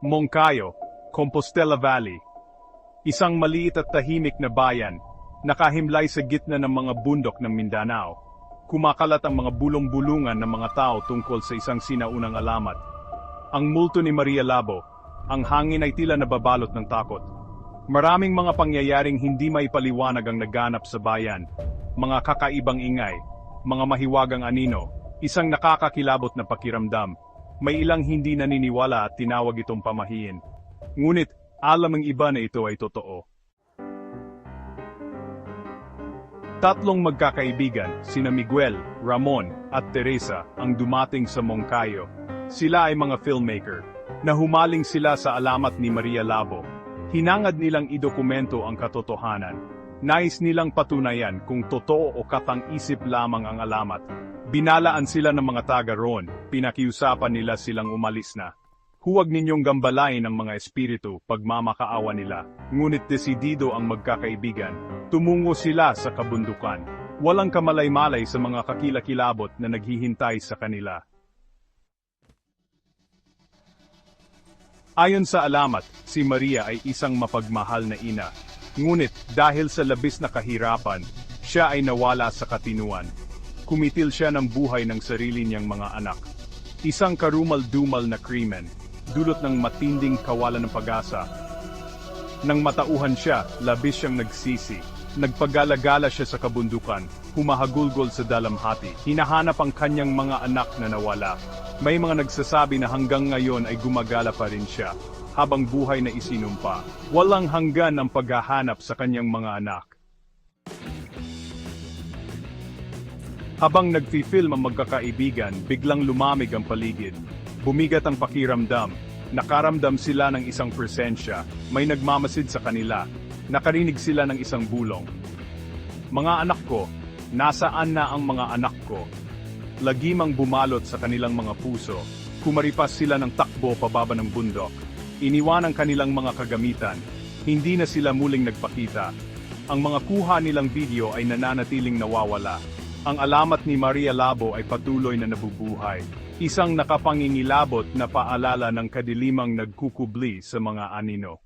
Moncayo, Compostela Valley. Isang maliit at tahimik na bayan, nakahimlay sa gitna ng mga bundok ng Mindanao. Kumakalat ang mga bulong-bulungan ng mga tao tungkol sa isang sinaunang alamat. Ang multo ni Maria Labo, ang hangin ay tila nababalot ng takot. Maraming mga pangyayaring hindi maipaliwanag ang naganap sa bayan. Mga kakaibang ingay, mga mahiwagang anino, isang nakakakilabot na pakiramdam. May ilang hindi naniniwala at tinawag itong pamahiin. Ngunit, alam ng iba na ito ay totoo. Tatlong magkakaibigan, sina Miguel, Ramon, at Teresa, ang dumating sa Moncayo. Sila ay mga filmmaker. Nahumaling sila sa alamat ni Maria Labo. Hinangad nilang idokumento ang katotohanan. Nais nilang patunayan kung totoo o katang-isip lamang ang alamat. Binalaan sila ng mga taga roon, pinakiusapan nila silang umalis na. Huwag ninyong gambalain ang mga espiritu pagmamakaawa nila. Ngunit desidido ang magkakaibigan. Tumungo sila sa kabundukan. Walang kamalay-malay sa mga kakilakilabot na naghihintay sa kanila. Ayon sa alamat, si Maria ay isang mapagmahal na ina. Ngunit dahil sa labis na kahirapan, siya ay nawala sa katinuan. Kumitil siya ng buhay ng sarili niyang mga anak. Isang karumal-dumal na krimen, dulot ng matinding kawalan ng pag-asa. Nang matauhan siya, labis siyang nagsisi. Nagpagala-gala siya sa kabundukan, humahagulgol sa dalamhati. Hinahanap ang kanyang mga anak na nawala. May mga nagsasabi na hanggang ngayon ay gumagala pa rin siya, habang buhay na isinumpa. Walang hanggan ang paghahanap sa kanyang mga anak. Habang nagfi-film ang magkakaibigan, biglang lumamig ang paligid. Bumigat ang pakiramdam. Nakaramdam sila ng isang presensya. May nagmamasid sa kanila. Nakarinig sila ng isang bulong. Mga anak ko, nasaan na ang mga anak ko? Lagimang bumalot sa kanilang mga puso. Kumaripas sila ng takbo pababa ng bundok. Iniwan ang kanilang mga kagamitan. Hindi na sila muling nagpakita. Ang mga kuha nilang video ay nananatiling nawawala. Ang alamat ni Maria Labo ay patuloy na nabubuhay. Isang nakapangingilabot na paalala ng kadilimang nagkukubli sa mga anino.